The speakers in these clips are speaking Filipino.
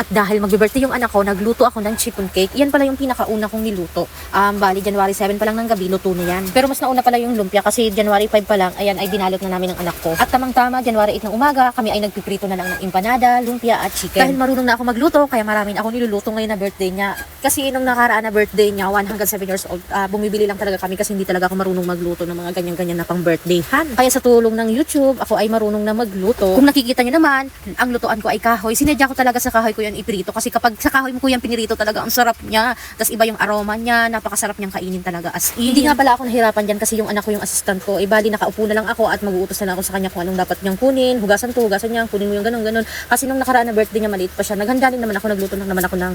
At dahil mag-birthday yung anak ko, nagluto ako ng chiffon cake. Yan pala yung pinakauna kong niluto. Bali, January 7 pa lang ng gabi, luto na yan. Pero mas nauna pala yung lumpia kasi January 5 pa lang, ayan, ay dinalot na namin ng anak ko. At tamang-tama, January 8 ng umaga, kami ay nagpiprito na lang ng empanada, lumpia at chicken. Dahil marunong na ako magluto, kaya maraming ako niluluto ngayon na birthday niya. Kasi nung nakaraan na birthday niya, 107 years old, bumibili lang talaga kami kasi hindi talaga ako marunong magluto ng mga ganyan-ganyan na pang birthdayhan. Kaya sa tulong ng YouTube, ako ay marunong na magluto. Kung nakikita niyo naman, ang lutuan ko ay kahoy. Sinadya ko talaga sa kahoy ko yan iprito kasi kapag sa kahoy mo ko yan pinirito talaga ang sarap niya. Tapos iba yung aroma niya, napakasarap niyang kainin talaga as in. Hindi nga pala ako nahirapan diyan kasi yung anak ko yung assistant ko. Bali nakaupo na lang ako at mag-uutos na lang ako sa kanya kung anong dapat niyang kunin. Hugasan niya, kunin mo yung ganun. Kasi nung nakaraan na birthday niya, maliit pa siya. Naghanda din naman ako, nagluto lang naman ako ng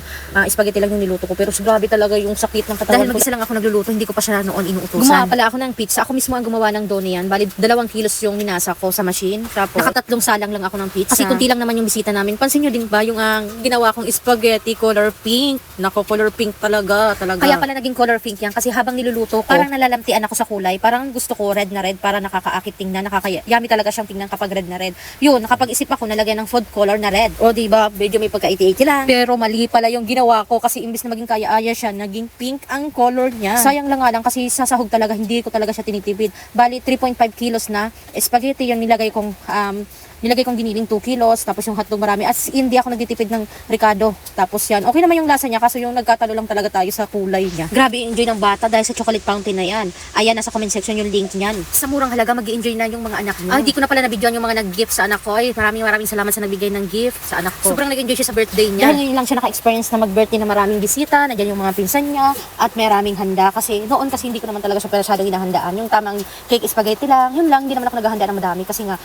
spaghetti lang yung niluto ko. Pero grabe talaga yung sakit ng katawan. Dahil mag-isa lang ako nagluluto, hindi ko pa siya noon inuutosan. Gumawa pala ako ng pizza. Ako mismo ang gumawa ng dough niyan. Bali 2 kilos yung minasa ko sa machine. Tapos nakatatlong salang lang ako ng pizza. Kasi kunti lang naman yung bisita namin. Pansin niyo din ba yung ginawa kong spaghetti color pink? Nako, color pink talaga. Kaya pala naging color pink yan kasi habang niluluto ko, parang nalalamtian ako sa kulay. Parang gusto ko red na red para nakakaakit tingnan, nakakayami talaga siyang tingnan kapag red na red. Yun, nakapag-isip ako nalagyan ng food color na red. O diba, medyo may pagka-80-80 lang. Pero mali pala yung ginawa ko kasi imbis na maging kaya-aya siya, naging pink ang color niya. Sayang lang nga lang kasi sa sahog talaga, hindi ko talaga siya tinitipid. Bali, 3.5 kilos na spaghetti yung nilagay kong giniling 2 kilos, tapos yung hotdog marami. As hindi ako nagtitipid ng Ricardo. Tapos yan, okay naman yung lasa niya, kaso yung nagkatalo lang talaga tayo sa kulay niya. Grabe enjoy ng bata dahil sa chocolate fountain na yan. Ayan, nasa comment section yung link niyan. Sa murang halaga, mag-i-enjoy na yung mga anak niyo. Hindi ko na pala nabidyoan yung mga nag-gift sa anak ko. Ay, maraming salamat sa nagbigay ng gift sa anak ko. Sobrang nag-enjoy siya sa birthday niya. Dahil ngayon lang siya naka-experience na mag-birthday na maraming bisita, nandiyan yung mga pinsan niya, at maraming handa. Kasi noon kasi hindi ko naman talaga siya masyadong hinahandaan. Yung tamang cake spaghetti lang, yun lang, hindi naman ako naghahanda ng madami kasi nga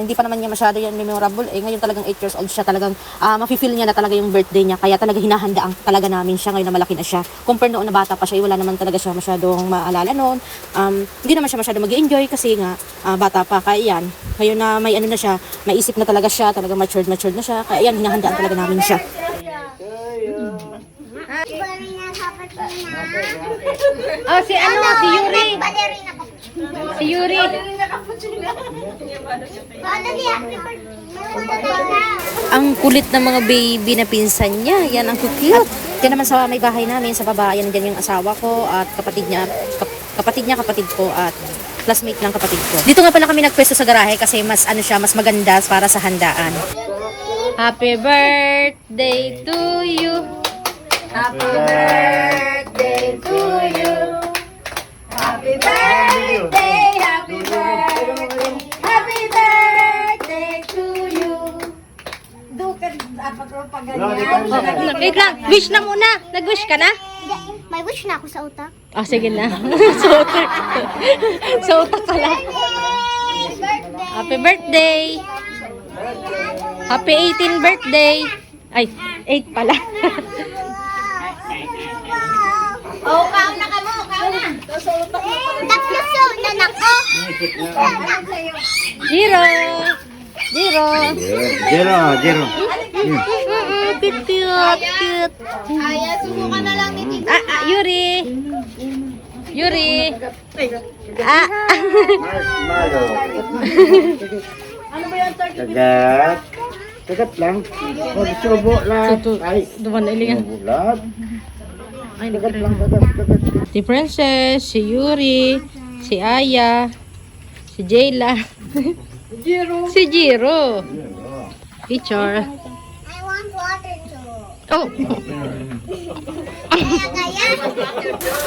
hindi pa naman niya masyado yan memorable. Ngayon talagang 8 years old siya, talagang mafe-feel niya na talaga yung birthday niya, kaya talaga hinahandaan talaga namin siya ngayon na malaki na siya. Compare noon na bata pa siya, wala naman talaga siya masyadong maalala noon. Hindi naman siya masyadong mag-enjoy kasi nga bata pa, kaya yan. Ngayon na may ano na siya, may isip na talaga siya, talagang matured na siya, kaya yan, hinahandaan talaga namin siya. Oh, si Yuri. Si Yuri. Ang kulit ng mga baby na pinsan niya. Yan, ang cute. Yan naman sa may bahay namin, sa baba. Yan dyan yung asawa ko at kapatid niya, kapatid ko at classmate ng kapatid ko. Dito nga pala kami nagpwesto sa garahe kasi mas mas maganda para sa handaan. Happy birthday to you. Happy birthday to you. Happy birthday, happy birthday, happy birthday to you. Wait lang, wish na muna. Nag-wish ka na? May wish na ako sa utak. Sige na. Sa utak. Sa utak pala. Happy birthday. Happy 18th birthday. Ay, 8 pala. Kaon na ka mo, kaon na. Tatlo sunan ako. Zero. Cute. Ay, subukan na lang ni Tito. Yuri. Kagat lang. Subo lang. Ay, Duman na ilingan. bulat. Ay, Kagat lang, kagat. Si Princess, si Yuri, si Aya, si Jayla, si Jiro. Picture. I want water too. Oh, Kaya?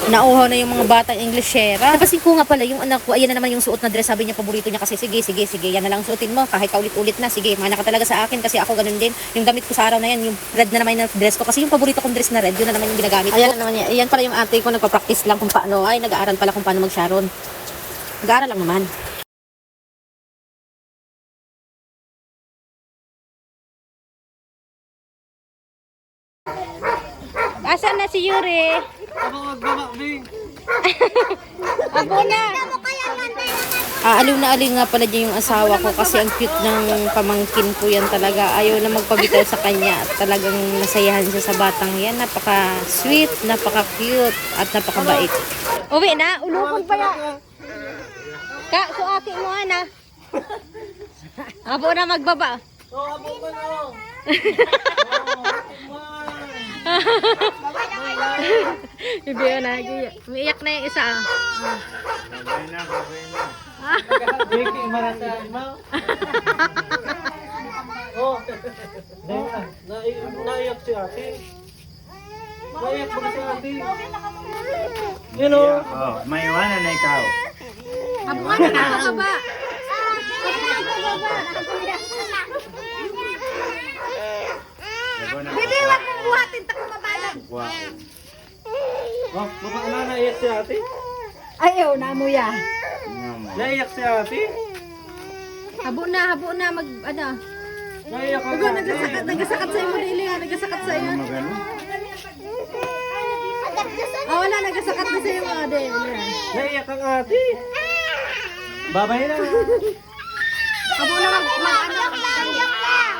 nauhaw na yung mga bata Englishera. Napansin ko nga pala yung anak ko, ayan na naman yung suot na dress. Sabi niya paborito niya kasi sige, yan na lang suotin mo. Kahit paulit-ulit na, sige, mana ka talaga sa akin kasi ako ganun din. Yung damit ko sa araw na yan, yung red na naman yung dress ko. Kasi yung paborito kong dress na red, yun na naman yung ginagamit ko. Ayan na naman yan. Ayan pala yung ate ko, nagpa-practice lang kung paano. Ay, nag-aaral pala kung paano mag-sharon. Nag-aaral lang naman. Asan na si Yuri? Ako na. Aliw na aliw nga pala dyan yung asawa ko kasi ang cute ng pamangkin ko yan talaga. Ayaw na magpabitaw sa kanya. Talagang nasayahan siya sa batang yan. Napaka-sweet, napaka-cute, at napaka-bait. Uwi na? Ulupon pa na. Suaki mo na. Abo na magbaba. Abo ka na. Hindi na. Umiiyak na yung isa. Babay na, babay na. Baking marasan mo. Oh. Naiyak si ate. Naiyak ba si ate? Yun o. Oh, may iwanan na ikaw. Habungan na nakakaba. Bibi, wag mong buhatin, tak mabalag. Wow. Oh, baka na naiyak si ate. Ayaw, namuya. Naiyak si ate. Habo na, mag, ano. Naiyak ang ate. Nagasakat sa iyo, Dili, ha? Nagasakat sa iyo. Magano? Wala, nagasakat na sa iyo, mga Dili. Naiyak ang ate. Babay na. Habo na, ano. Joke lang.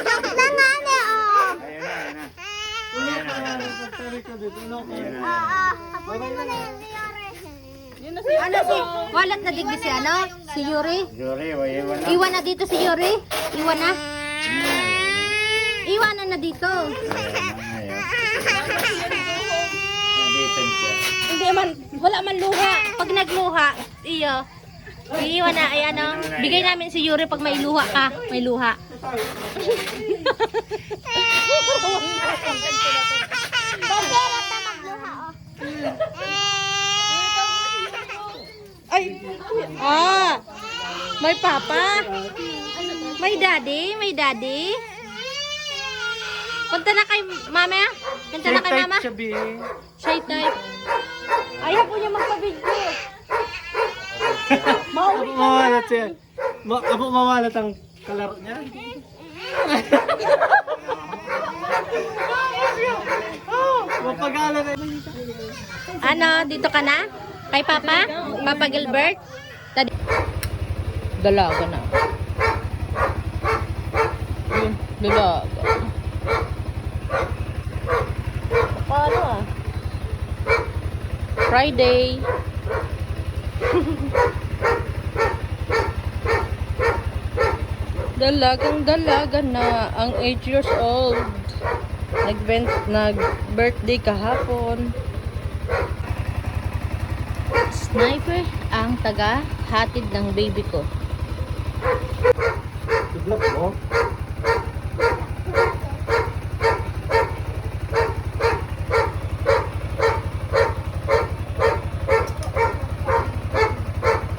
Joke lang nga na, oh. Ayun na, ayun na. Pagtari ka dito. Ano ko? Ayun na. Babay na. Ano si, walat na digdi si ano? Si Yuri? Yuri, iwan na. Iwan na dito si Yuri? Iwan na? Iwanan na dito. Ayun. Nandito siya. Hindi man, wala man luha. Pag nagluha, iyo. Iiwan na, ay ano, bigay namin si Yuri pag may luha ka. May luha. Bebera ta magluha, oh. May papa. May daddy. Punta na kay mama. Punta na kay mama. Siya, Bi. Shy type. Ayaw po niya magpa-video. Abo mawalat siya. Abo mawalat ang kalaro niya. Mapagala na. Ano, dito ka na? Kay Papa? Papa Gilbert? Dalaga na. Dalaga. Paano ah? Friday. Dalagang dalaga na ang 8 years old. Nag-birthday kahapon. Sniper ang taga hatid ng baby ko. Iblok mo.